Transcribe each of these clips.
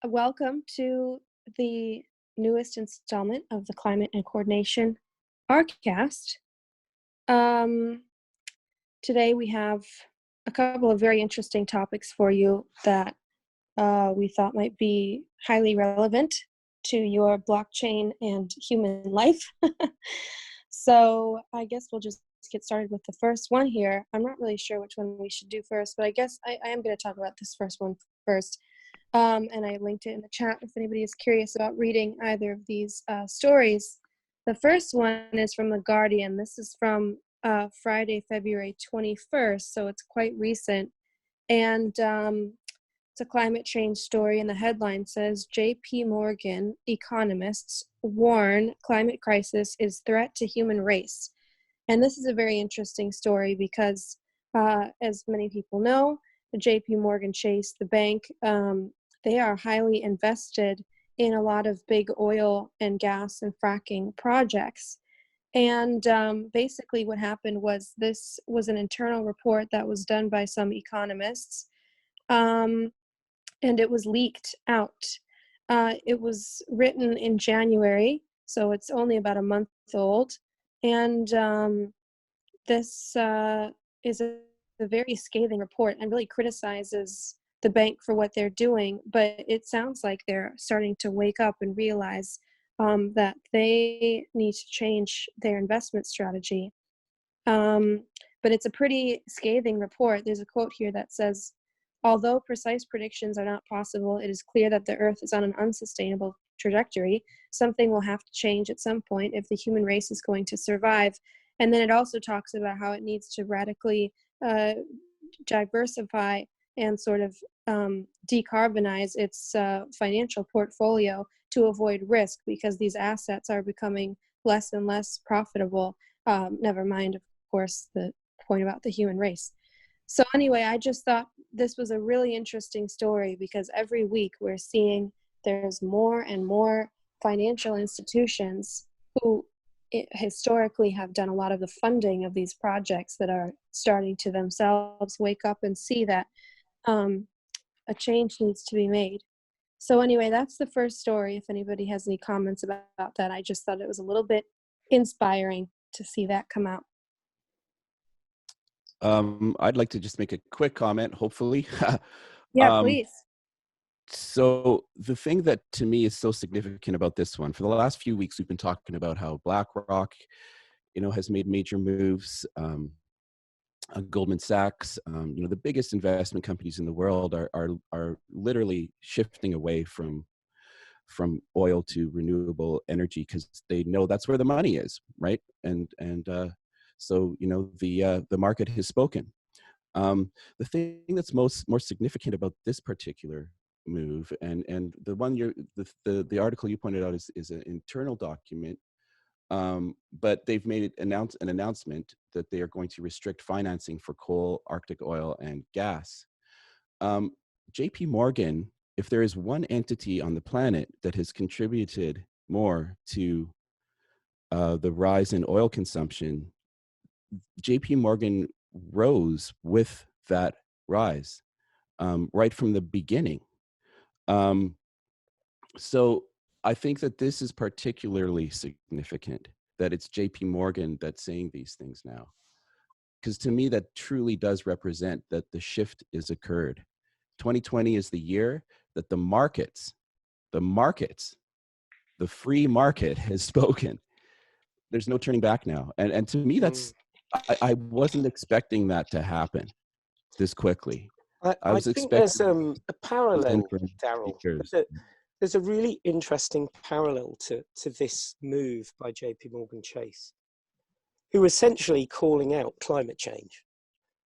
welcome to the newest installment of the Climate and Coordination RCast. Um, Today we have a couple of very interesting topics for you that we thought might be highly relevant to your blockchain and human life. So I guess we'll just get started with the first one here. I'm not really sure which one we should do first, but I guess I am going to talk about this first one first. And I linked it in the chat if anybody is curious about reading either of these stories. The first one is from The Guardian. This is from Friday, February 21st, so it's quite recent. And it's a climate change story, and the headline says, JPMorgan economists warn climate crisis is threat to human race. And this is a very interesting story because, as many people know, the JPMorgan Chase, the bank, they are highly invested in a lot of big oil and gas and fracking projects. And basically what happened was this was an internal report that was done by some economists, and it was leaked out. It was written in January, so it's only about a month old. And this is a very scathing report and really criticizes the bank for what they're doing, but it sounds like they're starting to wake up and realize that they need to change their investment strategy. But it's a pretty scathing report. There's a quote here that says, although precise predictions are not possible, it is clear that the Earth is on an unsustainable trajectory. Something will have to change at some point if the human race is going to survive. And then it also talks about how it needs to radically diversify and sort of decarbonize its financial portfolio to avoid risk, because these assets are becoming less and less profitable. Never mind, of course, the point about the human race. So anyway, I just thought this was a really interesting story because every week we're seeing there's more and more financial institutions who historically have done a lot of the funding of these projects that are starting to themselves wake up and see that a change needs to be made. So anyway, that's the first story. If anybody has any comments about that, I just thought it was a little bit inspiring to see that come out. I'd like to just make a quick comment, hopefully. Yeah, please. So the thing that to me is so significant about this one, for the last few weeks, we've been talking about how BlackRock, has made major moves. Goldman Sachs, the biggest investment companies in the world are literally shifting away from oil to renewable energy because they know that's where the money is, right? So the market has spoken. The thing that's more significant about this particular move, and the one the article you pointed out is an internal document. But they've made an announcement that they are going to restrict financing for coal, Arctic oil, and gas. JPMorgan, if there is one entity on the planet that has contributed more to the rise in oil consumption, JPMorgan rose with that rise right from the beginning. So I think that this is particularly significant, that it's JPMorgan that's saying these things now. Because to me, that truly does represent that the shift is occurred. 2020 is the year that the free market has spoken. There's no turning back now. And to me, that's, I wasn't expecting that to happen this quickly. I was think there's a parallel, Daryl. There's a really interesting parallel to this move by JPMorgan Chase, who essentially calling out climate change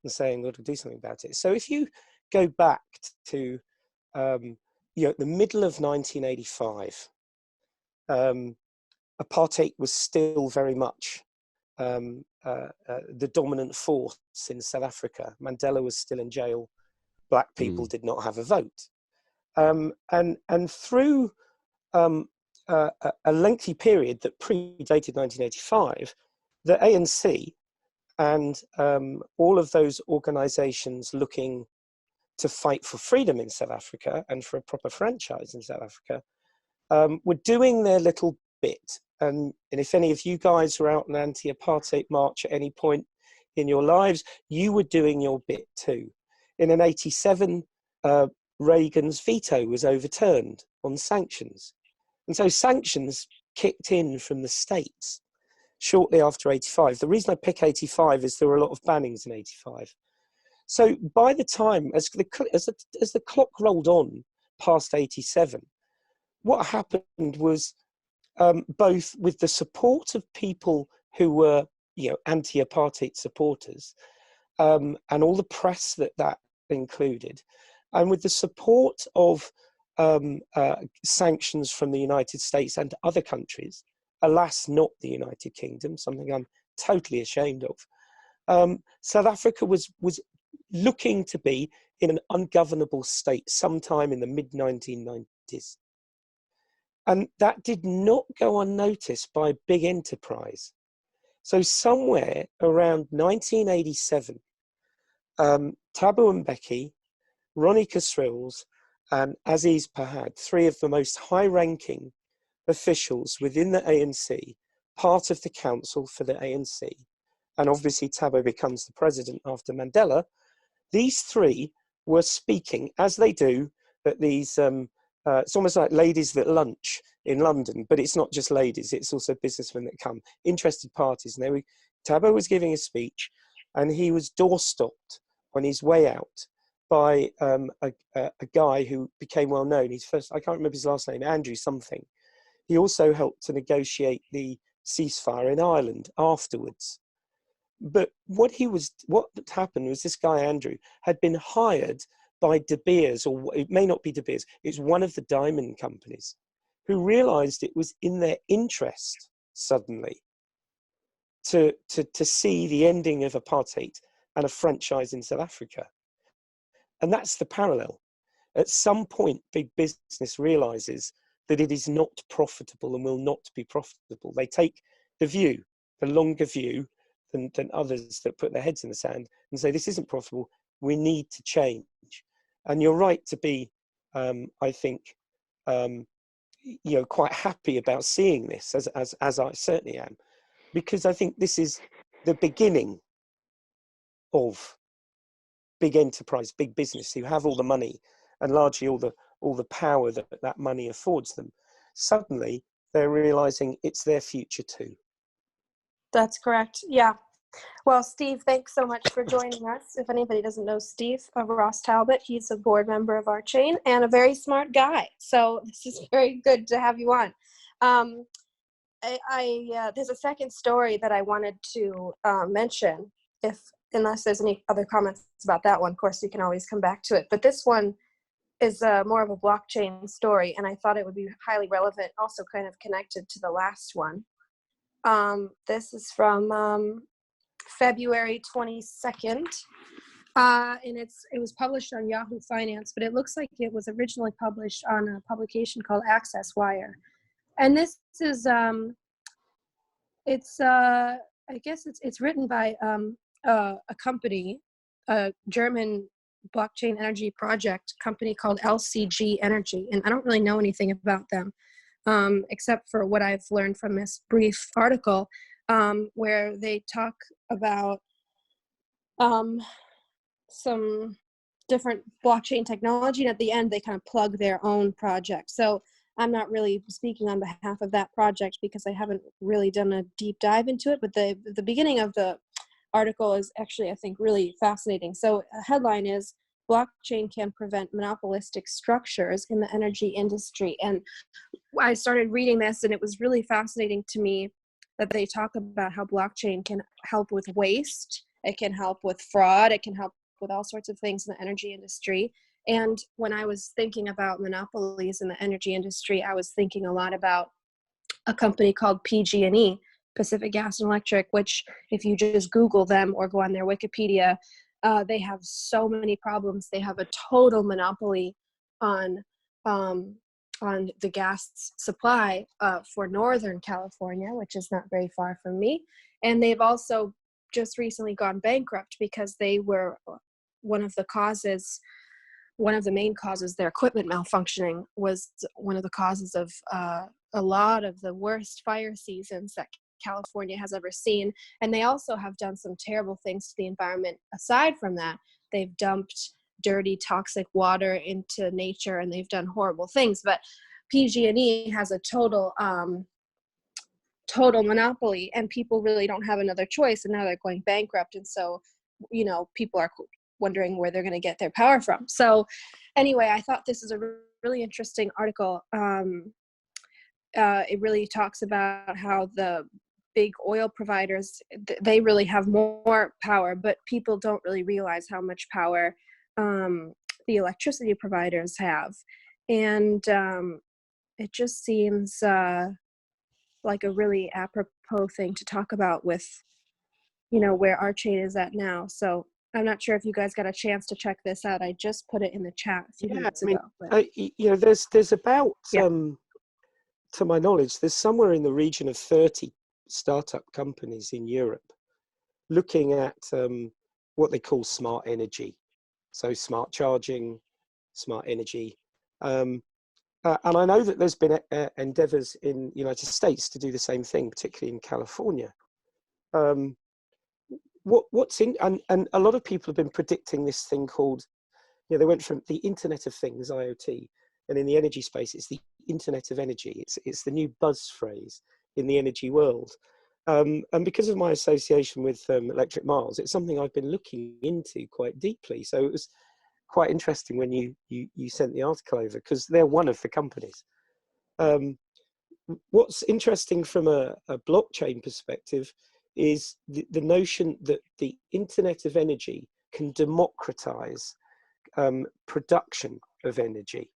and saying we've got to do something about it. So if you go back to the middle of 1985, apartheid was still very much the dominant force in South Africa. Mandela was still in jail. Black people did not have a vote. And through a lengthy period that predated 1985, the ANC and all of those organizations looking to fight for freedom in South Africa and for a proper franchise in South Africa, were doing their little bit. And if any of you guys were out an anti-apartheid march at any point in your lives, you were doing your bit too. In an 87, Reagan's veto was overturned on sanctions. And so sanctions kicked in from the States shortly after 85. The reason I pick 85 is there were a lot of bannings in 85. So by the time, as the clock rolled on past 87, what happened was both with the support of people who were, anti-apartheid supporters, and all the press that included, and with the support of sanctions from the United States and other countries, alas, not the United Kingdom, something I'm totally ashamed of. South Africa was looking to be in an ungovernable state sometime in the mid-1990s. And that did not go unnoticed by big enterprise. So somewhere around 1987, Thabo Mbeki, Ronnie Kasrils, and Aziz Pahad, three of the most high-ranking officials within the ANC, part of the council for the ANC, and obviously Thabo becomes the president after Mandela. These three were speaking, as they do, at these, it's almost like ladies that lunch in London, but it's not just ladies, it's also businessmen that come, interested parties. And Thabo was giving a speech, and he was door-stopped on his way out by a guy who became well known. I can't remember his last name, Andrew something. He also helped to negotiate the ceasefire in Ireland afterwards. But what happened was this guy, Andrew, had been hired by De Beers, or it may not be De Beers, it's one of the diamond companies, who realized it was in their interest suddenly to see the ending of apartheid and a franchise in South Africa. And that's the parallel. At some point, big business realizes that it is not profitable and will not be profitable. They take the longer view than others that put their heads in the sand and say, this isn't profitable, we need to change. And you're right to be, I think, quite happy about seeing this, as I certainly am, because I think this is the beginning of big enterprise, big business, who have all the money and largely all the power that money affords them. Suddenly, they're realizing it's their future too. That's correct. Yeah. Well, Steve, thanks so much for joining us. If anybody doesn't know Steve of Ross-Talbot, he's a board member of our chain and a very smart guy. So this is very good to have you on. There's a second story that I wanted to mention. Unless there's any other comments about that one, of course, you can always come back to it. But this one is more of a blockchain story, and I thought it would be highly relevant, also kind of connected to the last one. This is from February 22nd, and it was published on Yahoo Finance, but it looks like it was originally published on a publication called Access Wire. And this is, I guess it's written by a company, a German blockchain energy project company called LCG Energy. And I don't really know anything about them, except for what I've learned from this brief article, where they talk about some different blockchain technology. And at the end, they kind of plug their own project. So I'm not really speaking on behalf of that project because I haven't really done a deep dive into it. But the beginning of the article is actually, I think, really fascinating. So a headline is, blockchain can prevent monopolistic structures in the energy industry. And I started reading this, and it was really fascinating to me that they talk about how blockchain can help with waste, it can help with fraud, it can help with all sorts of things in the energy industry. And when I was thinking about monopolies in the energy industry, I was thinking a lot about a company called PG&E, Pacific Gas and Electric, which if you just Google them or go on their Wikipedia, they have so many problems. They have a total monopoly on the gas supply for Northern California, which is not very far from me. And they've also just recently gone bankrupt because they were one of the causes one of the main causes, their equipment malfunctioning, was one of the causes of a lot of the worst fire seasons that California has ever seen. And they also have done some terrible things to the environment. Aside from that, they've dumped dirty, toxic water into nature, and they've done horrible things. But PG&E has a total monopoly, and people really don't have another choice, and now they're going bankrupt. And so, you know, people are wondering where they're going to get their power from. So anyway, I thought this is a really interesting article. It really talks about how the big oil providers, they really have more power, but people don't really realize how much power the electricity providers have. And it just seems like a really apropos thing to talk about with, you know, where our chain is at now. So I'm not sure if you guys got a chance to check this out. I just put it in the chat a few minutes ago. You know, there's about, to my knowledge, there's somewhere in the region of 30 startup companies in Europe looking at what they call smart energy. So smart charging, smart energy. And I know that there's been endeavors in the United States to do the same thing, particularly in California. What's in, and a lot of people have been predicting this thing called, you know, they went from the Internet of Things, IoT, and in the energy space, it's the Internet of Energy. It's the new buzz phrase in the energy world. And because of my association with Electric Miles, it's something I've been looking into quite deeply. So it was quite interesting when you sent the article over, because they're one of the companies. What's interesting from a blockchain perspective is the notion that the Internet of Energy can democratize production of energy.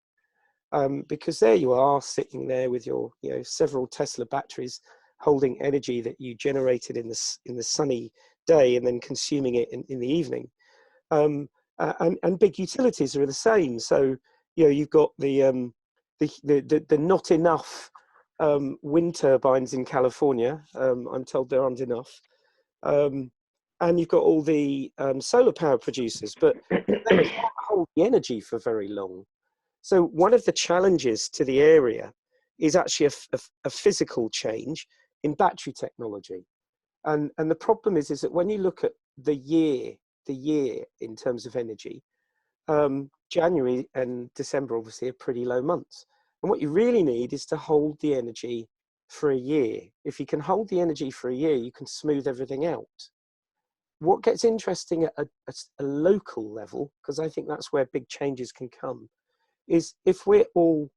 Because there you are sitting there with your, you know, several Tesla batteries holding energy that you generated in the sunny day and then consuming it in the evening. And big utilities are the same. So, you know, you've got the not enough wind turbines in California. I'm told there aren't enough. And you've got all the solar power producers, but they can't hold the energy for very long. So one of the challenges to the area is actually a physical change in battery technology. And the problem is that when you look at the year in terms of energy, January and December obviously are pretty low months. And what you really need is to hold the energy for a year. If you can hold the energy for a year, you can smooth everything out. What gets interesting at a local level, because I think that's where big changes can come, is if we all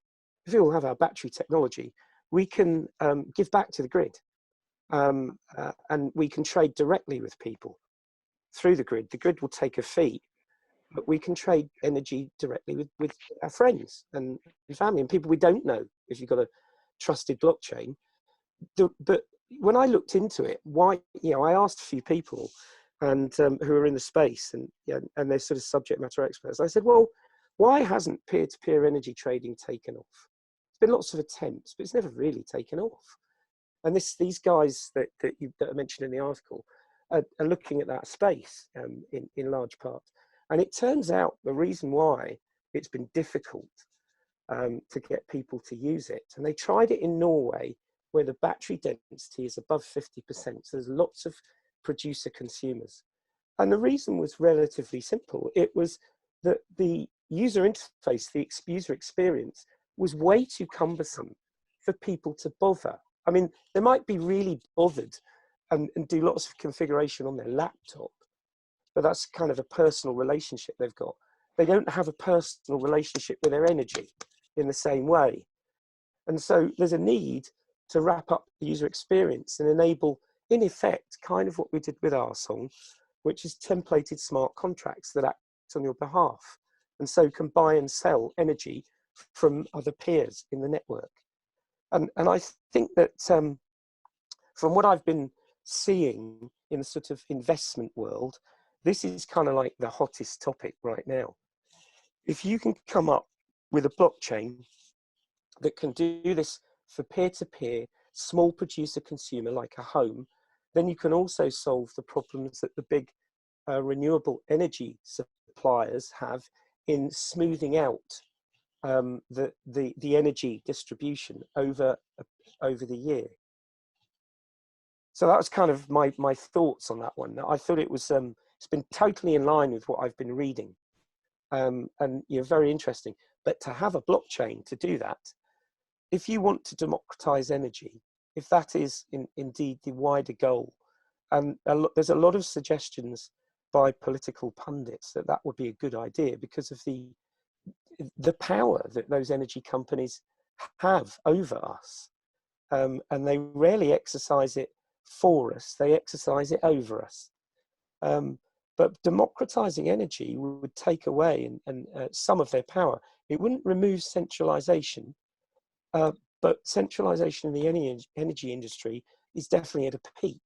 have our battery technology, we can give back to the grid, and we can trade directly with people through the grid. The grid will take a fee, but we can trade energy directly with our friends and family and people we don't know if you've got a trusted blockchain. But when I looked into it, why, you know, I asked a few people and who are in the space and they're sort of subject matter experts. I said, well, why hasn't peer-to-peer energy trading taken off? There's been lots of attempts, but it's never really taken off. And these guys that are mentioned in the article are looking at that space in large part. And it turns out the reason why it's been difficult to get people to use it, and they tried it in Norway, where the battery density is above 50%. So there's lots of producer consumers. And the reason was relatively simple. It was that the user interface, the user experience, was way too cumbersome for people to bother. I mean, they might be really bothered and do lots of configuration on their laptop, but that's kind of a personal relationship they've got. They don't have a personal relationship with their energy in the same way. And so there's a need to wrap up the user experience and enable, in effect, kind of what we did with our song, which is templated smart contracts that act on your behalf, and so can buy and sell energy from other peers in the network. And I think that from what I've been seeing in the sort of investment world, this is kind of like the hottest topic right now. If you can come up with a blockchain that can do this for peer-to-peer, small producer consumer like a home, then you can also solve the problems that the big renewable energy suppliers have in smoothing out the energy distribution over the year. So that was kind of my thoughts on that one. I thought it was it's been totally in line with what I've been reading, and very interesting. But to have a blockchain to do that, if you want to democratize energy, if that is indeed the wider goal, and there's a lot of suggestions by political pundits that that would be a good idea because of the power that those energy companies have over us, and they rarely exercise it for us, they exercise it over us. But democratizing energy would take away some of their power. It wouldn't remove centralization, but centralization in the energy industry is definitely at a peak.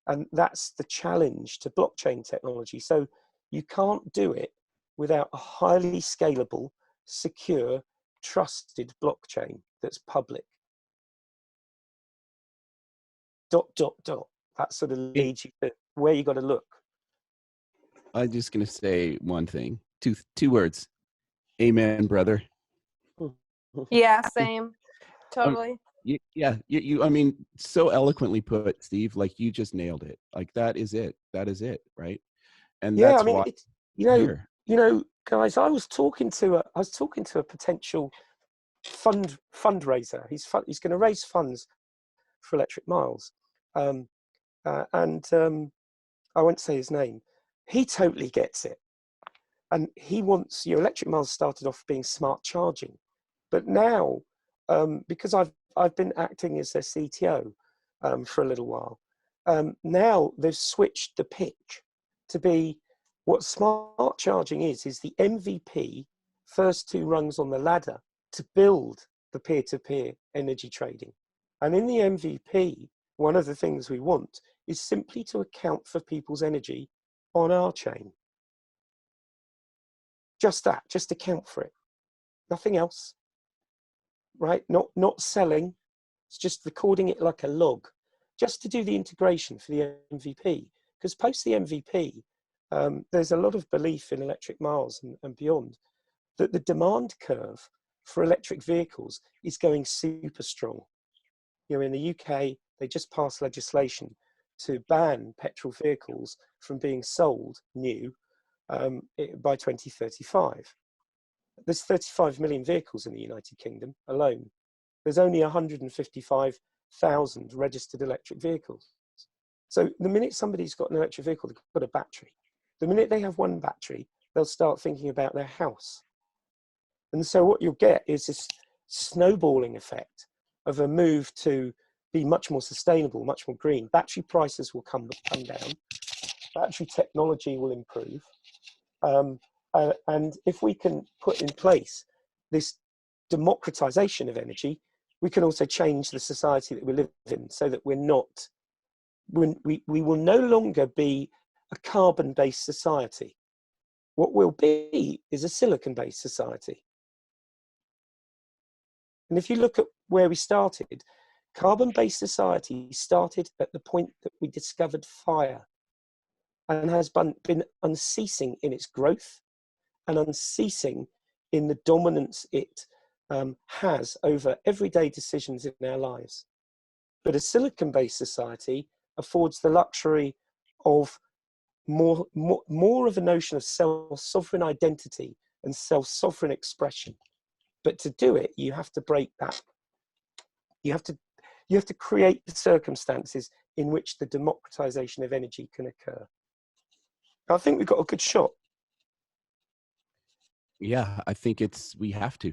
And that's the challenge to blockchain technology. So you can't do it without a highly scalable, secure, trusted blockchain that's public. ... That sort of leads you to where you got to look. I'm just going to say one thing, two words. Amen, brother. Yeah, same. Totally. You I mean, so eloquently put, Steve, like you just nailed it. Like that is it, right? And Yeah, that's I mean, why it's, guys, I was talking to a potential fundraiser. He's going to raise funds for electric miles, and I won't say his name. He totally gets it, and he wants your electric miles started off being smart charging, but now, because I've been acting as their CTO for a little while, now they've switched the pitch to be what smart charging is the MVP, first two rungs on the ladder to build the peer-to-peer energy trading. And in the MVP, one of the things we want is simply to account for people's energy on our chain. Just that, just account for it. Nothing else, right? Not selling, it's just recording it like a log, just to do the integration for the MVP. Because post the MVP, there's a lot of belief in electric miles and beyond that the demand curve for electric vehicles is going super strong. In the UK, they just passed legislation to ban petrol vehicles from being sold new by 2035. There's 35 million vehicles in the United Kingdom alone. There's only 155,000 registered electric vehicles. So the minute somebody's got an electric vehicle, they've got a battery. The minute they have one battery, they'll start thinking about their house. And so what you'll get is this snowballing effect of a move to be much more sustainable, much more green. Battery prices will come down. Battery technology will improve. And if we can put in place this democratization of energy, we can also change the society that we live in so that we will no longer be a carbon-based society. What we'll be is a silicon-based society. And if you look at where we started, carbon-based society started at the point that we discovered fire and has been unceasing in its growth and unceasing in the dominance it has over everyday decisions in our lives. But a silicon-based society affords the luxury of more of a notion of self-sovereign identity and self-sovereign expression. But to do it, you have to break that. You have to create the circumstances in which the democratization of energy can occur. I think we've got a good shot. Yeah, I think we have to.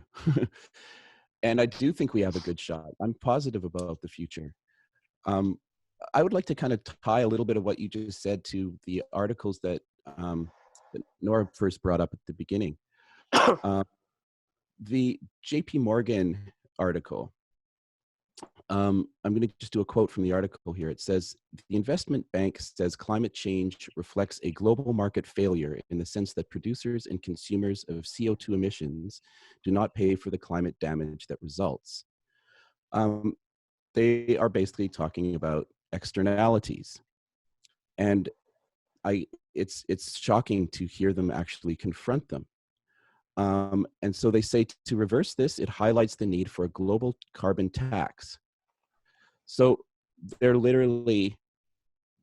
And I do think we have a good shot. I'm positive about the future. I would like to kind of tie a little bit of what you just said to the articles that Nora first brought up at the beginning. The JPMorgan article, I'm going to just do a quote from the article here. It says, the investment bank says climate change reflects a global market failure in the sense that producers and consumers of CO2 emissions do not pay for the climate damage that results. They are basically talking about externalities. And it's shocking to hear them actually confront them. And so they say to reverse this, it highlights the need for a global carbon tax. So they're literally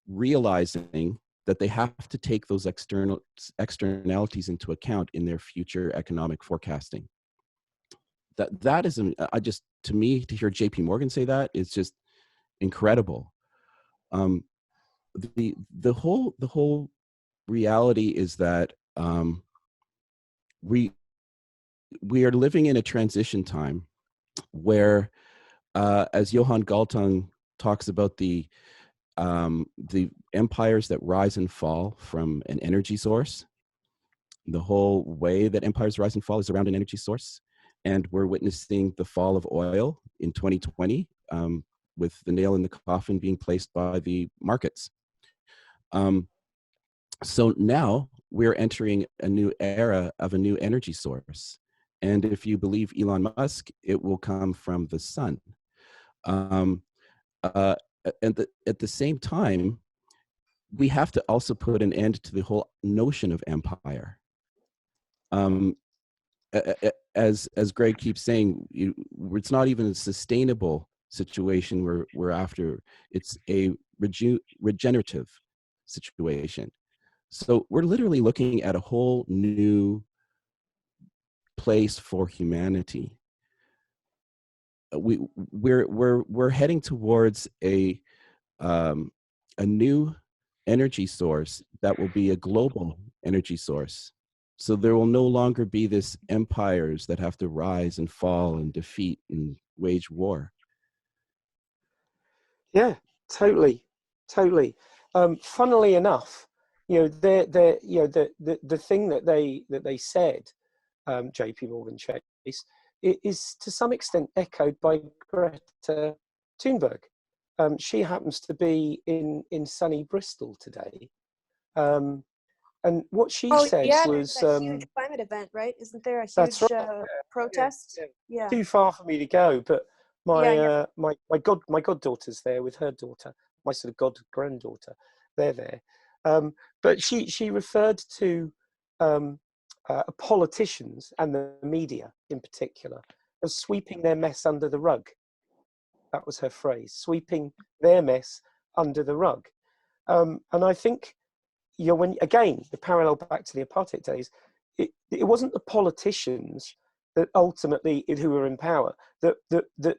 realizing that they have to take those externalities into account in their future economic forecasting. That is, to me, to hear JPMorgan say that is just incredible. The whole reality is that we are living in a transition time where, as Johan Galtung talks about, the empires that rise and fall from an energy source. The whole way that empires rise and fall is around an energy source. And we're witnessing the fall of oil in 2020, with the nail in the coffin being placed by the markets. So now we're entering a new era of a new energy source. And if you believe Elon Musk, it will come from the sun. And at the same time, we have to also put an end to the whole notion of empire. As Greg keeps saying, it's not even a sustainable situation we're after. It's a regenerative situation. So we're literally looking at a whole new place for humanity. We're heading towards a new energy source that will be a global energy source. So there will no longer be this empires that have to rise and fall and defeat and wage war. Yeah, totally. Funnily enough, the thing that they said, JPMorgan Chase, is to some extent echoed by Greta Thunberg. She happens to be in sunny Bristol today. And what she said was... that huge climate event, right? Isn't there a huge protest? Yeah. Too far for me to go, but my goddaughter's there with her daughter, my sort of granddaughter. They're there. But she referred to politicians and the media in particular as sweeping their mess under the rug. That was her phrase, sweeping their mess under the rug. And I think, when again, the parallel back to the apartheid days, it wasn't the politicians that ultimately, who were in power, that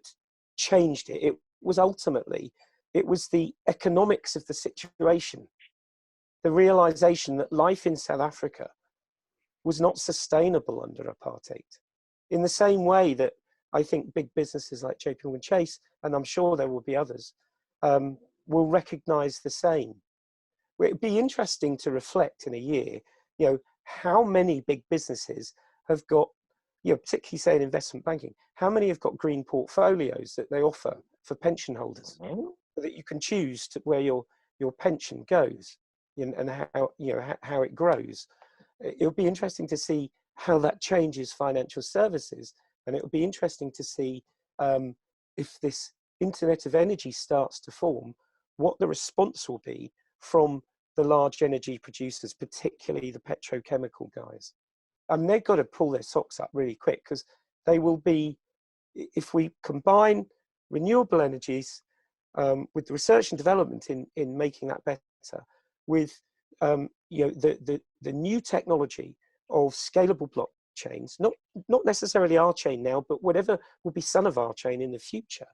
changed it. It was the economics of the situation, the realization that life in South Africa was not sustainable under apartheid. In the same way that I think big businesses like JPMorgan Chase, and I'm sure there will be others, will recognize the same. It'd be interesting to reflect in a year, how many big businesses have got, particularly say in investment banking, how many have got green portfolios that they offer for pension holders, so that you can choose where your pension goes and how it grows. It would be interesting to see how that changes financial services, and it would be interesting to see if this Internet of Energy starts to form, what the response will be from the large energy producers, particularly the petrochemical guys. And they've got to pull their socks up really quick, because they will be, if we combine renewable energies with the research and development in making that better, with the new technology of scalable blockchains, not necessarily our chain now, but whatever will be son of our chain in the future,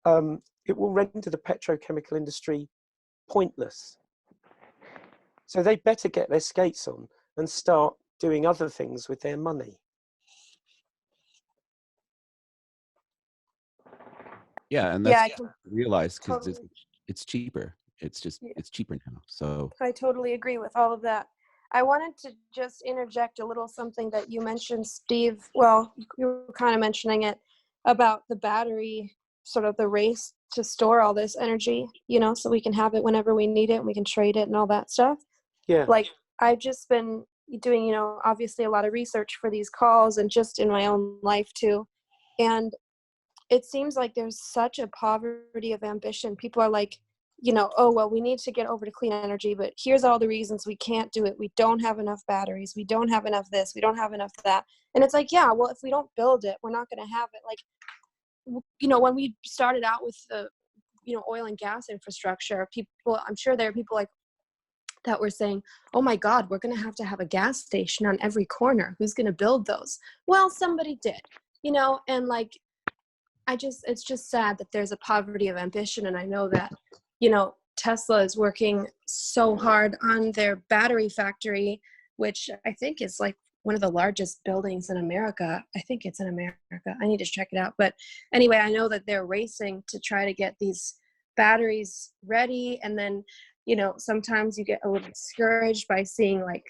it will render the petrochemical industry pointless. So they better get their skates on and start doing other things with their money. Yeah, and that's realized because it's cheaper. It's cheaper now. So I totally agree with all of that. I wanted to just interject a little something that you mentioned, Steve. Well, you were kind of mentioning it about the battery, sort of the race to store all this energy, so we can have it whenever we need it and we can trade it and all that stuff. Yeah. Like, I've just been doing, obviously a lot of research for these calls and just in my own life too. And it seems like there's such a poverty of ambition. People are like, oh, well, we need to get over to clean energy, but here's all the reasons we can't do it. We don't have enough batteries. We don't have enough this. We don't have enough that. And it's like, yeah, well, if we don't build it, we're not going to have it. Like, when we started out with the, oil and gas infrastructure, I'm sure there are people like that were saying, oh my God, we're going to have a gas station on every corner. Who's going to build those? Well, somebody did, and like, it's just sad that there's a poverty of ambition. And I know that, Tesla is working so hard on their battery factory, which I think is like one of the largest buildings in America. I think it's in America. I need to check it out. But anyway, I know that they're racing to try to get these batteries ready. And then, sometimes you get a little discouraged by seeing like,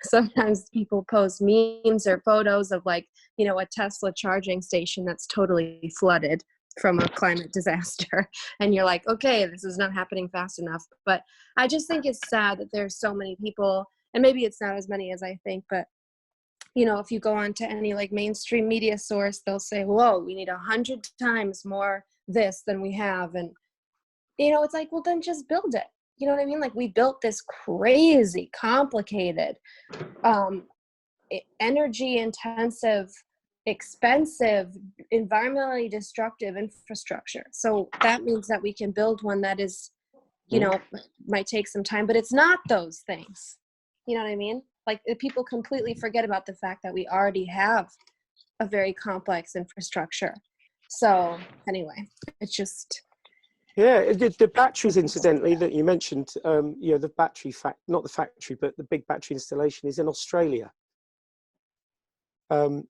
sometimes people post memes or photos of like, a Tesla charging station that's totally flooded from a climate disaster. And you're like, okay, this is not happening fast enough. But I just think it's sad that there's so many people, and maybe it's not as many as I think, but if you go on to any like mainstream media source, they'll say, whoa, we need 100 times more this than we have. And, it's like, well, then just build it. You know what I mean? Like, we built this crazy, complicated, energy intensive, expensive, environmentally destructive infrastructure. So that means that we can build one that is, might take some time, but it's not those things. You know what I mean? Like, people completely forget about the fact that we already have a very complex infrastructure. So anyway, it's just. Yeah, the batteries, incidentally, that you mentioned, the battery not the factory, but the big battery installation is in Australia. And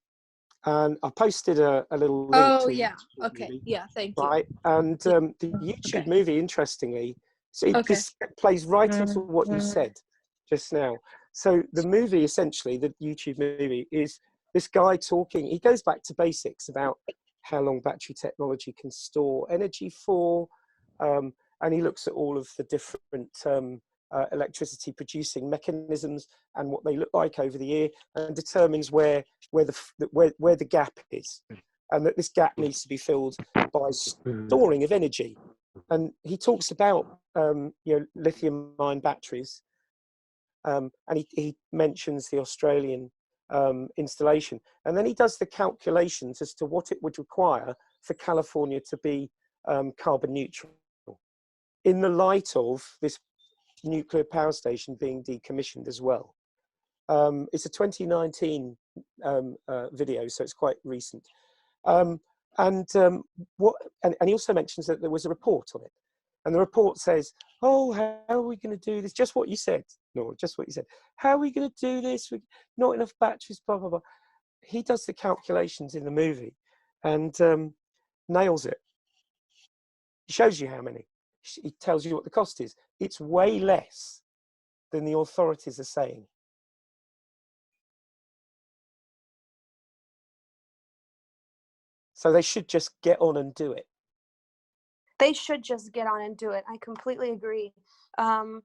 I posted a little link Oh, to yeah. the Okay. movie, Yeah, thank you. right? And the YouTube movie, interestingly, this plays right into what you said just now. So the movie, essentially, the YouTube movie, is this guy talking. He goes back to basics about how long battery technology can store energy for, and he looks at all of the different electricity producing mechanisms and what they look like over the year, and determines where the gap is, and that this gap needs to be filled by storing of energy. And he talks about lithium-ion batteries, and he mentions the Australian installation, and then he does the calculations as to what it would require for California to be carbon neutral in the light of this nuclear power station being decommissioned as well. It's a 2019 video, so it's quite recent. And he also mentions that there was a report on it, and the report says, "Oh, how are we going to do this?" Just what you said, no, just what you said. How are we going to do this? Not enough batteries, blah blah blah. He does the calculations in the movie, and nails it. He shows you how many. He tells you what the cost is. It's way less than the authorities are saying. So they should just get on and do it. They should just get on and do it. I completely agree. And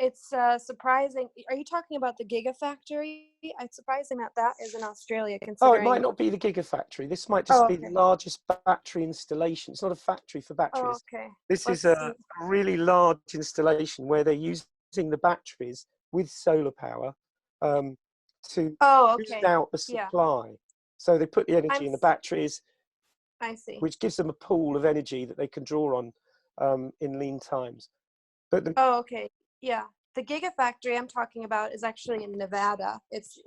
it's surprising. Are you talking about the Gigafactory? It's surprising that is in Australia. Considering. Oh, it might not be the Gigafactory. This might just be the largest battery installation. It's not a factory for batteries. Oh, okay. This is a really large installation where they're using the batteries with solar power to boost out the supply. Yeah. So they put the energy in the batteries. I see. Which gives them a pool of energy that they can draw on in lean times. But okay. Yeah. The Gigafactory I'm talking about is actually in Nevada. It's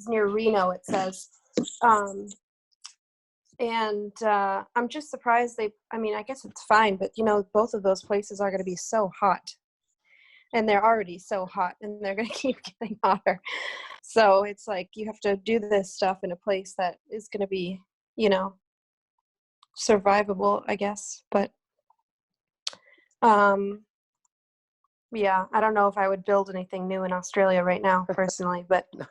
near Reno, it says. And I'm just surprised I guess it's fine, but both of those places are going to be so hot. And they're already so hot, and they're going to keep getting hotter. So it's like you have to do this stuff in a place that is going to be, survivable, I guess. But yeah, I don't know if I would build anything new in Australia right now personally, but no.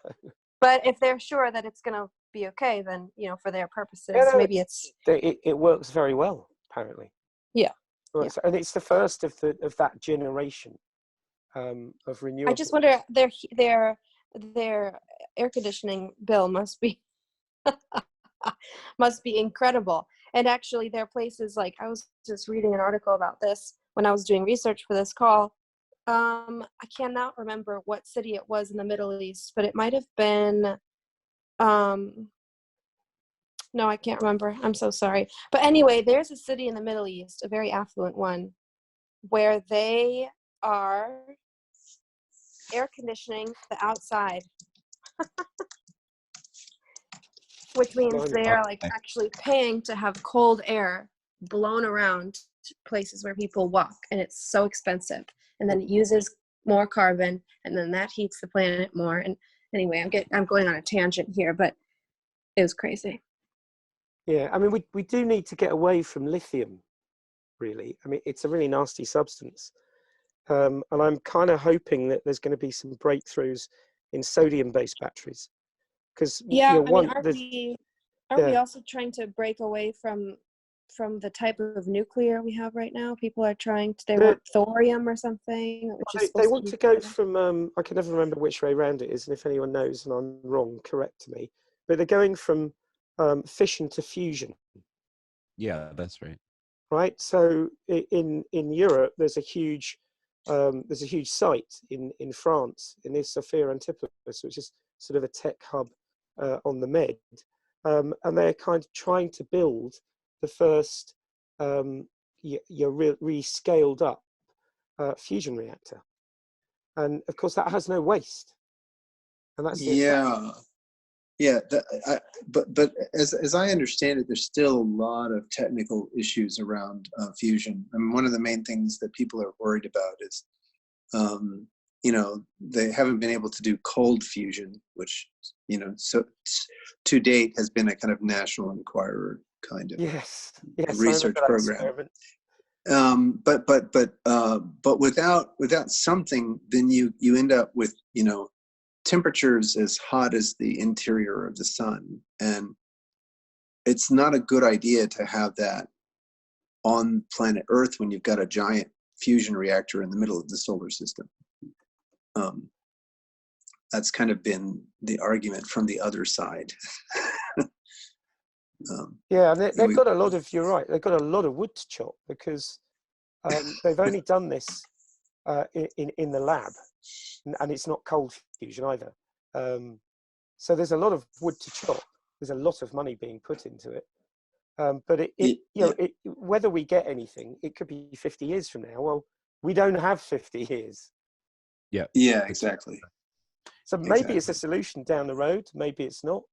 But if they're sure that it's going to be okay, then for their purposes, maybe it works very well, apparently. Yeah. And it's the first of that generation of renewable. I just wonder, their air conditioning bill must be incredible. And actually, there are places like, I was just reading an article about this when I was doing research for this call. I cannot remember what city it was in the Middle East, but it might have been, no, I can't remember. I'm so sorry. But anyway, there's a city in the Middle East, a very affluent one, where they are air conditioning the outside, which means they're like actually paying to have cold air blown around places where people walk, and it's so expensive. And then it uses more carbon, and then that heats the planet more. And anyway, I'm going on a tangent here, but it was crazy. Yeah, I mean, we do need to get away from lithium, really. I mean, it's a really nasty substance. And I'm kind of hoping that there's going to be some breakthroughs in sodium-based batteries. Because yeah, I mean, aren't we also trying to break away from the type of nuclear we have right now? People are trying to, they want thorium or something, which is they want to go from, I can never remember which way around it is, and if anyone knows and I'm wrong, correct me. But they're going from fission to fusion. Yeah, that's right. Right. So in Europe, there's a huge site in France, in the Sophia Antipolis, which is sort of a tech hub on the Med, and they're kind of trying to build the first really scaled up fusion reactor, and of course that has no waste, and that's but as I understand it, there's still a lot of technical issues around fusion. I mean, one of the main things that people are worried about is, they haven't been able to do cold fusion, which, so to date has been a kind of National Enquirer kind of research program. But without something, then you end up with, temperatures as hot as the interior of the sun, and it's not a good idea to have that on planet Earth when you've got a giant fusion reactor in the middle of the solar system. That's kind of been the argument from the other side. Yeah, and they've got a lot of, you're right, they've got a lot of wood to chop, because they've only done this in the lab, and it's not cold fusion either. So there's a lot of wood to chop. There's a lot of money being put into it. But whether we get anything, it could be 50 years from now. Well, we don't have 50 years. Yeah, exactly. So maybe it's a solution down the road. Maybe it's not.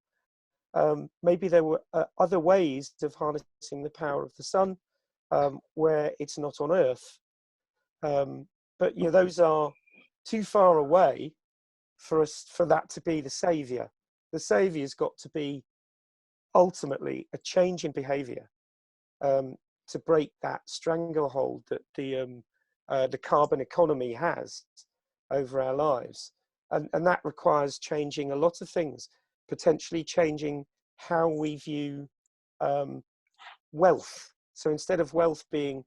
Maybe there were other ways of harnessing the power of the sun where it's not on Earth. But those are too far away for that to be the savior. The savior's got to be ultimately a change in behavior to break that stranglehold that the carbon economy has over our lives, and that requires changing a lot of things, potentially changing how we view wealth. So instead of wealth being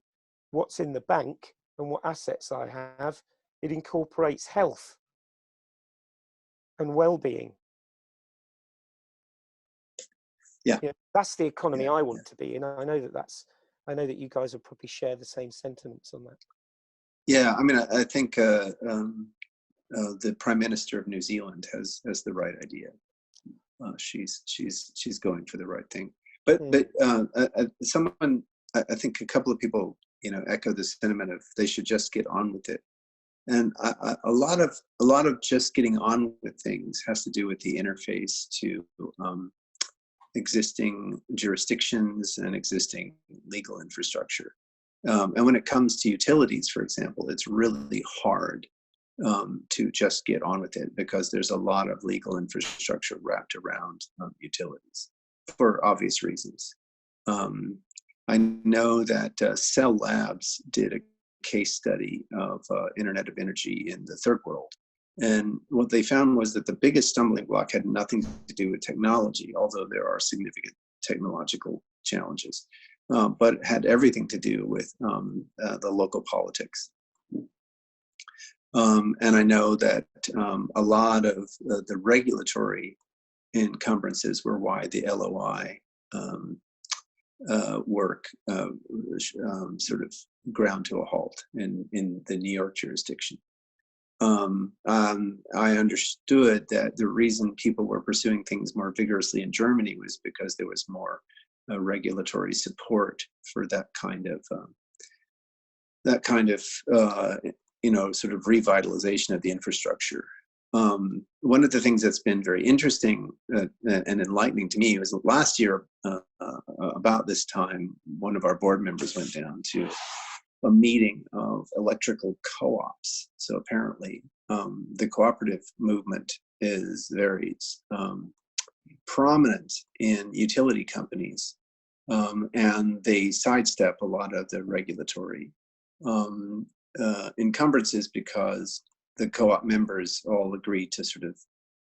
what's in the bank and what assets I have, it incorporates health and well-being. Yeah, that's the economy I want to be in. I know that you guys will probably share the same sentiments on that. Yeah, I mean, I think the Prime Minister of New Zealand has the right idea. She's going for the right thing. But someone, I think a couple of people, echo the sentiment of they should just get on with it. And a lot of just getting on with things has to do with the interface to existing jurisdictions and existing legal infrastructure. And when it comes to utilities, for example, it's really hard to just get on with it, because there's a lot of legal infrastructure wrapped around utilities for obvious reasons. I know that Cell Labs did a case study of Internet of Energy in the third world. And what they found was that the biggest stumbling block had nothing to do with technology, although there are significant technological challenges, but it had everything to do with the local politics. And I know that a lot of the regulatory encumbrances were why the LOI work sort of ground to a halt in the New York jurisdiction. I understood that the reason people were pursuing things more vigorously in Germany was because there was more regulatory support for that kind of sort of revitalization of the infrastructure. One of the things that's been very interesting and enlightening to me was last year, about this time, one of our board members went down to a meeting of electrical co-ops. So apparently the cooperative movement is very prominent in utility companies, and they sidestep a lot of the regulatory encumbrances because the co-op members all agree to sort of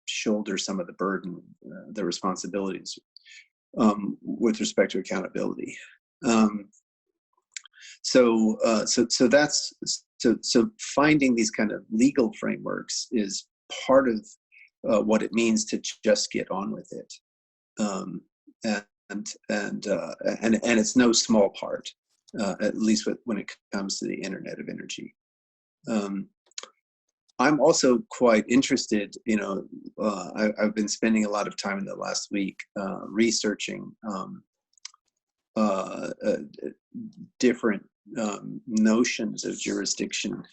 shoulder some of the burden, the responsibilities with respect to accountability. So finding these kind of legal frameworks is part of what it means to just get on with it, and it's no small part, at least when it comes to the Internet of Energy. I'm also quite interested. I've been spending a lot of time in the last week researching different notions of jurisdiction,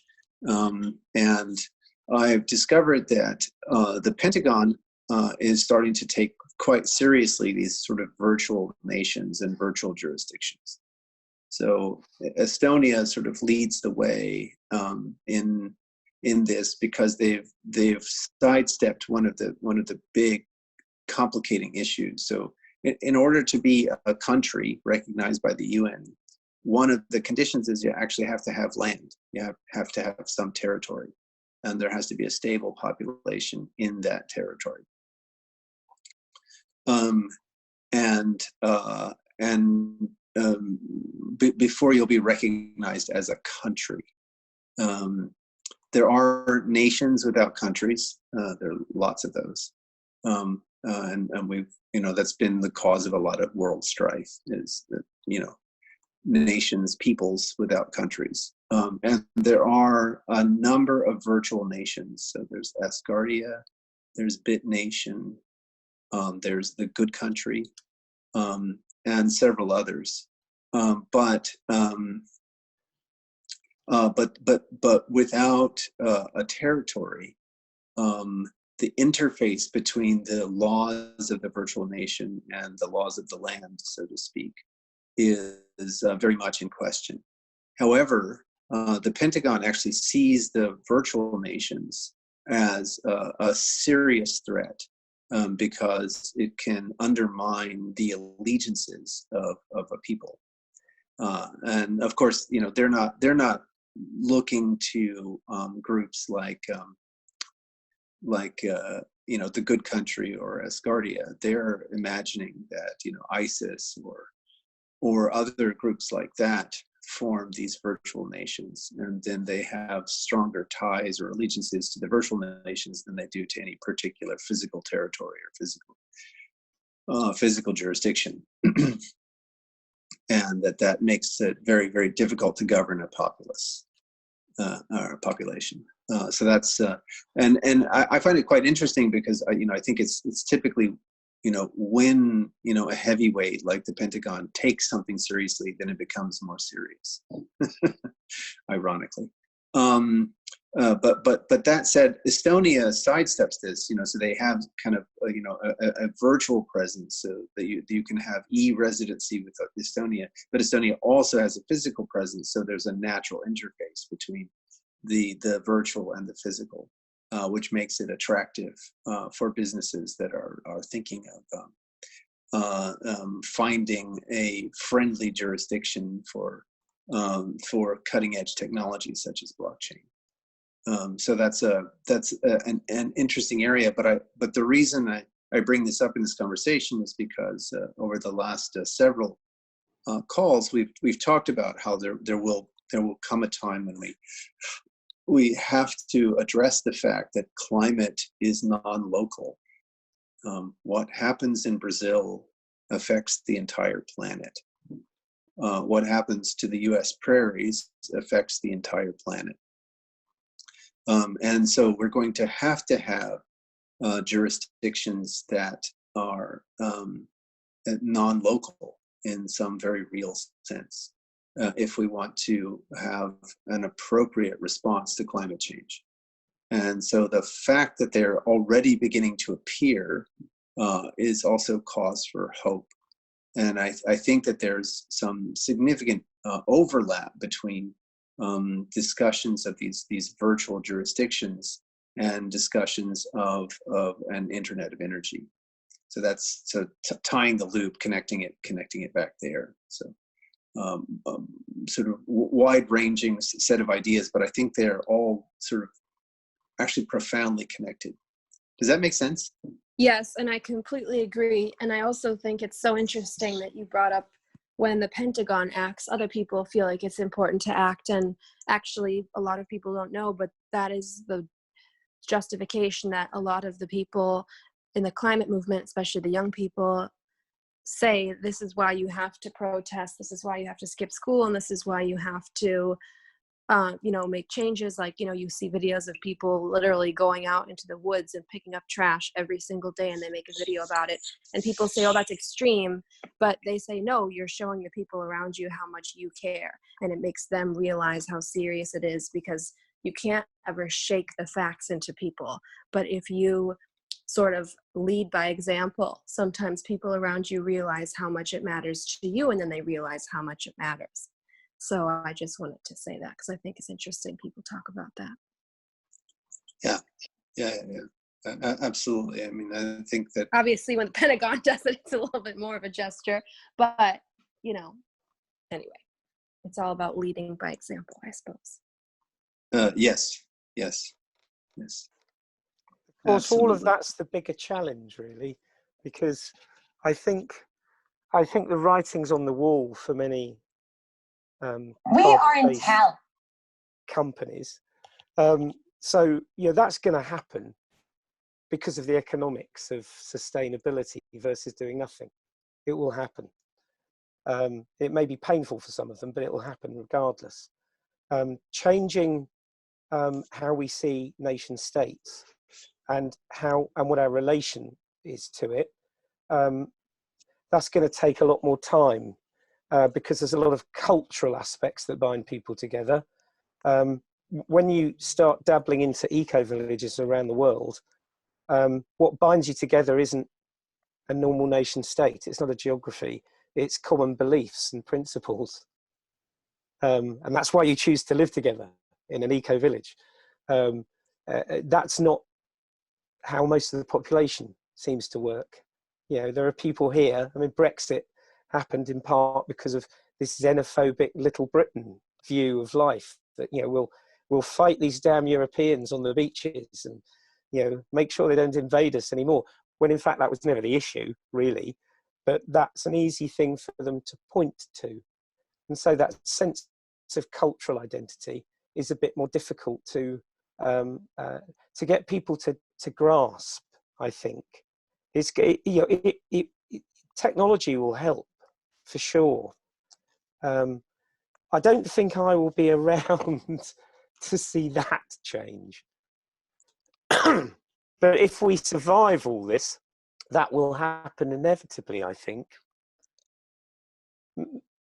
and I've discovered that the Pentagon is starting to take quite seriously these sort of virtual nations and virtual jurisdictions. So Estonia sort of leads the way in this because they've sidestepped one of the big complicating issues. So in order to be a country recognized by the UN, one of the conditions is you actually have to have land. You have to have some territory, and there has to be a stable population in that territory. Before you'll be recognized as a country. There are nations without countries. There are lots of those. And we've, that's been the cause of a lot of world strife, is that, nations, peoples without countries. And there are a number of virtual nations. So there's Asgardia, there's Bit Nation, there's the Good Country, and several others. But without a territory, the interface between the laws of the virtual nation and the laws of the land, so to speak, is very much in question. However, the Pentagon actually sees the virtual nations as a serious threat because it can undermine the allegiances of a people. And of course, they're not looking to groups like the Good Country or Asgardia. They're imagining that ISIS or other groups like that form these virtual nations, and then they have stronger ties or allegiances to the virtual nations than they do to any particular physical territory or physical jurisdiction. And that makes it very, very difficult to govern a populace or a population. So that's and I find it quite interesting because I think it's typically when a heavyweight like the Pentagon takes something seriously, then it becomes more serious. Ironically. But that said, Estonia sidesteps this, so they have kind of a virtual presence, so that you can have e-residency with Estonia, but Estonia also has a physical presence, so there's a natural interface between the virtual and the physical, which makes it attractive for businesses that are thinking of finding a friendly jurisdiction for cutting edge technologies such as blockchain. So that's an interesting area. But the reason I bring this up in this conversation is because over the last several calls we've talked about how there will come a time when we have to address the fact that climate is non-local. What happens in Brazil affects the entire planet. what happens to the US prairies affects the entire planet. And so we're going to have jurisdictions that are non-local in some very real sense, if we want to have an appropriate response to climate change. And so the fact that they're already beginning to appear is also cause for hope. And I think that there's some significant overlap between discussions of these virtual jurisdictions and discussions of an internet of energy. So that's tying the loop, connecting it back there. So sort of wide-ranging set of ideas, but I think they're all sort of actually profoundly connected. Does that make sense? Yes, and I completely agree. And I also think it's so interesting that you brought up when the Pentagon acts, other people feel like it's important to act. And actually, a lot of people don't know, but that is the justification that a lot of the people in the climate movement, especially the young people, say this is why you have to protest, this is why you have to skip school, and this is why you have to make changes. Like, you see videos of people literally going out into the woods and picking up trash every single day, and they make a video about it. And people say, oh, that's extreme. But they say, no, you're showing the people around you how much you care. And it makes them realize how serious it is, because you can't ever shake the facts into people. But if you sort of lead by example, sometimes people around you realize how much it matters to you, and then they realize how much it matters. So I just wanted to say that because I think it's interesting people talk about that. Yeah, absolutely. I mean, I think that obviously when the Pentagon does it, it's a little bit more of a gesture, but anyway, it's all about leading by example, I suppose. Yes. Of course, all of that's the bigger challenge, really, because I think the writing's on the wall for many we are in town companies. So that's going to happen because of the economics of sustainability versus doing nothing. It will happen. It may be painful for some of them, but it will happen regardless. Changing how we see nation states and what our relation is to it, that's going to take a lot more time. Because there's a lot of cultural aspects that bind people together. When you start dabbling into eco-villages around the world, what binds you together isn't a normal nation state. It's not a geography. It's common beliefs and principles. And that's why you choose to live together in an eco-village. That's not how most of the population seems to work. There are people here. I mean, Brexit happened in part because of this xenophobic little Britain view of life, that we'll fight these damn Europeans on the beaches and make sure they don't invade us anymore, when in fact that was never the issue, really. But that's an easy thing for them to point to, and so that sense of cultural identity is a bit more difficult to get people to grasp. I think technology will help, for sure. I don't think I will be around to see that change. But if we survive all this, that will happen inevitably, I think.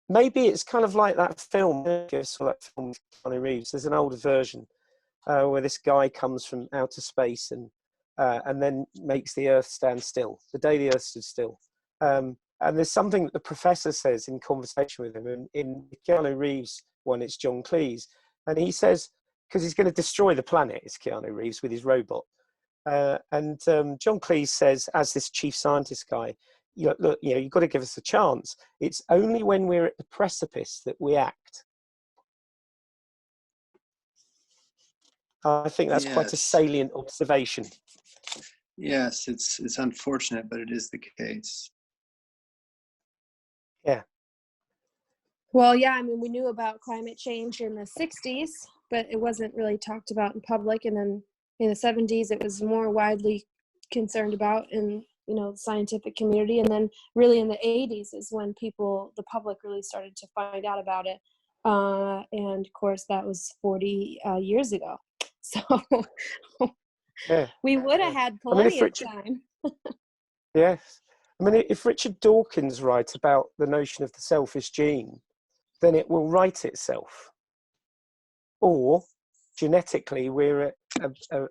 Maybe it's kind of like that film, that film with Keanu Reeves. There's an older version where this guy comes from outer space and then makes the Earth stand still, the day the Earth stood still. And there's something that the professor says in conversation with him. And in Keanu Reeves one, it's John Cleese. And he says, because he's going to destroy the planet, it's Keanu Reeves with his robot. And John Cleese says, as this chief scientist guy, look, you've got to give us a chance. It's only when we're at the precipice that we act. I think that's quite a salient observation. Yes, it's unfortunate, but it is the case. Yeah. Well, yeah, I mean, we knew about climate change in the 60s, but it wasn't really talked about in public. And then in the 70s, it was more widely concerned about in, the scientific community. And then really in the 80s is when the public really started to find out about it. And of course that was 40 years ago. So yeah. we would have had plenty of time. Yes. I mean, if Richard Dawkins writes about the notion of the selfish gene, then it will write itself. Or genetically, we're at a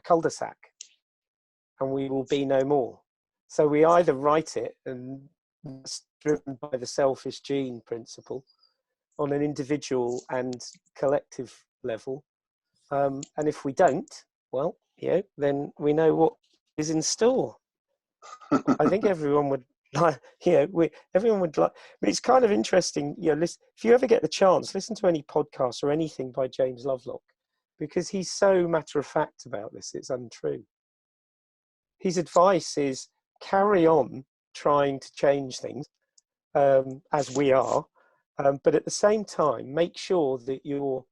cul-de-sac, and we will be no more. So we either write it, and it's driven by the selfish gene principle on an individual and collective level. And if we don't, well, then we know what is in store. I think everyone would like, everyone would like. I mean, it's kind of interesting. Listen, if you ever get the chance, listen to any podcast or anything by James Lovelock, because he's so matter of fact about this. It's untrue. His advice is carry on trying to change things as we are, but at the same time, make sure that your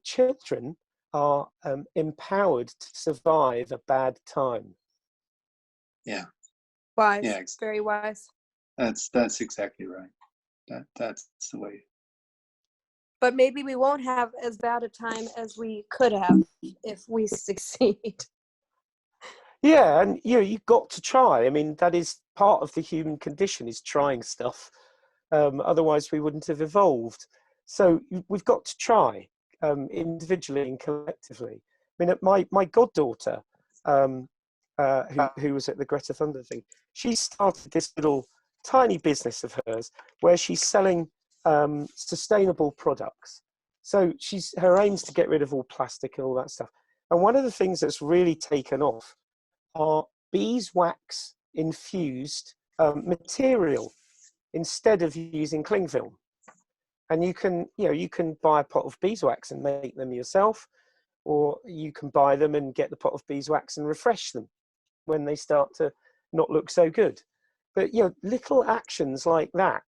children are empowered to survive a bad time. Yeah. Wise. Yeah, Very wise. That's exactly right. That's the way. But maybe we won't have as bad a time as we could have if we succeed. Yeah, and you've got to try. I mean, that is part of the human condition, is trying stuff. Otherwise, we wouldn't have evolved. So we've got to try individually and collectively. I mean, my goddaughter, who was at the Greta Thunberg thing, she started this little tiny business of hers where she's selling sustainable products. So her aim's to get rid of all plastic and all that stuff. And one of the things that's really taken off are beeswax infused material instead of using cling film. And you can buy a pot of beeswax and make them yourself, or you can buy them and get the pot of beeswax and refresh them when they start to not look so good. But little actions like that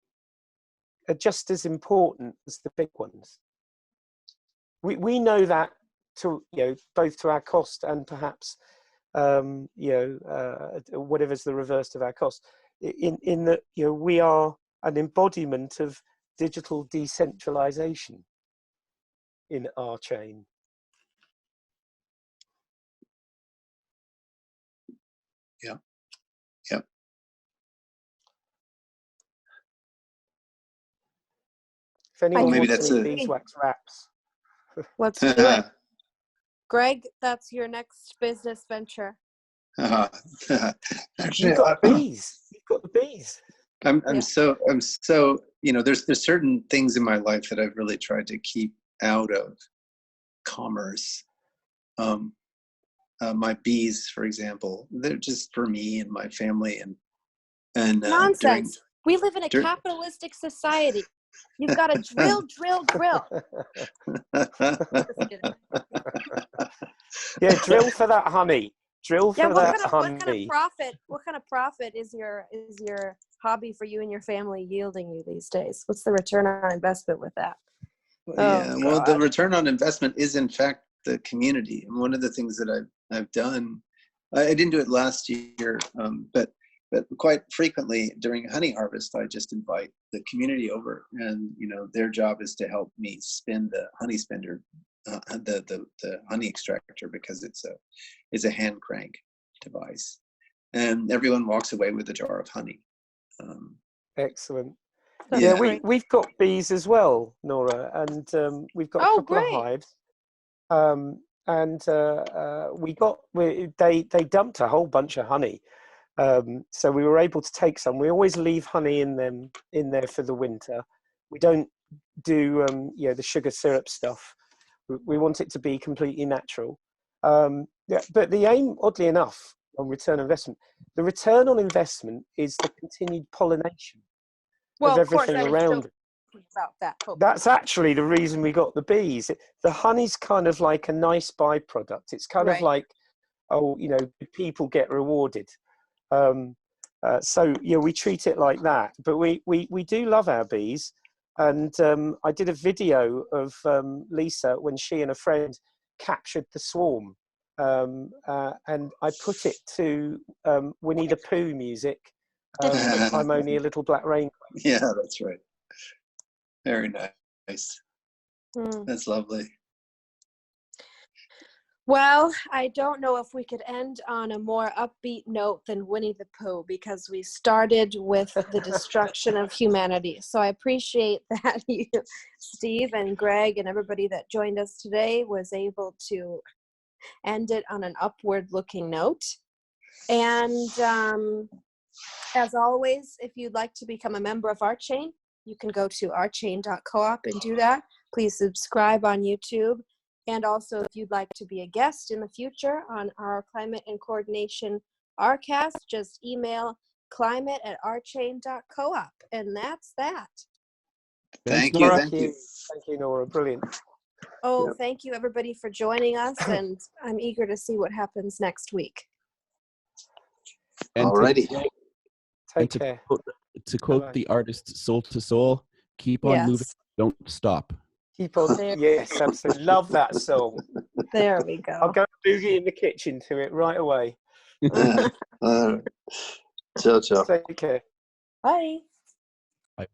are just as important as the big ones. We know that to both to our cost and perhaps whatever's the reverse of our cost. In that we are an embodiment of digital decentralization in our chain. Yeah. Yep. If anyone wants any beeswax wraps, let's do it. Greg, that's your next business venture. Actually, you've got bees. You've got the bees. I'm so there's certain things in my life that I've really tried to keep out of commerce. My bees, for example, they're just for me and my family and nonsense. We live in a capitalistic society. You've got to drill. Yeah, drill for that honey. Drill for that honey. What kind of profit is your hobby for you and your family yielding you these days? What's the return on investment with that? Well, the return on investment is in fact the community. And one of the things that I've done, I didn't do it last year, but quite frequently during honey harvest, I just invite the community over, and their job is to help me spin the honey spinner, the honey extractor, because it's a hand crank device, and everyone walks away with a jar of honey. Excellent. Yeah, we've got bees as well, Nora, and we've got a couple of hives. They dumped a whole bunch of honey. So we were able to take some. We always leave honey in there for the winter. We don't do the sugar syrup stuff. We want it to be completely natural. But the aim, oddly enough, on return on investment, the return on investment is the continued pollination of everything around it. About that. That's actually the reason we got the bees. The honey's kind of like a nice byproduct. It's kind of like, people get rewarded. So we treat it like that. But we do love our bees. And I did a video of Lisa when she and a friend captured the swarm. and I put it to Winnie the Pooh music. I'm only a little black rain. Yeah, that's right. Very nice. That's lovely. Well, I don't know if we could end on a more upbeat note than Winnie the Pooh, because we started with the destruction of humanity. So I appreciate that you, Steve and Greg and everybody that joined us today was able to end it on an upward looking note. And as always, if you'd like to become a member of our chain, you can go to ourchain.coop and do that. Please subscribe on YouTube. And also, if you'd like to be a guest in the future on our Climate and Coordination RCast, just email climate@ourchain.coop. And that's that. Thank you. Thank you. Thank you, Nora. Brilliant. Oh, yep. Thank you, everybody, for joining us. And I'm eager to see what happens next week. Alrighty. Take care. To quote the artist Soul to Soul, keep on moving, don't stop. Keep on. Yes, absolutely. Love that song. There we go. I'll go boogie in the kitchen to it right away. Ciao, ciao. Take care. Bye. Bye.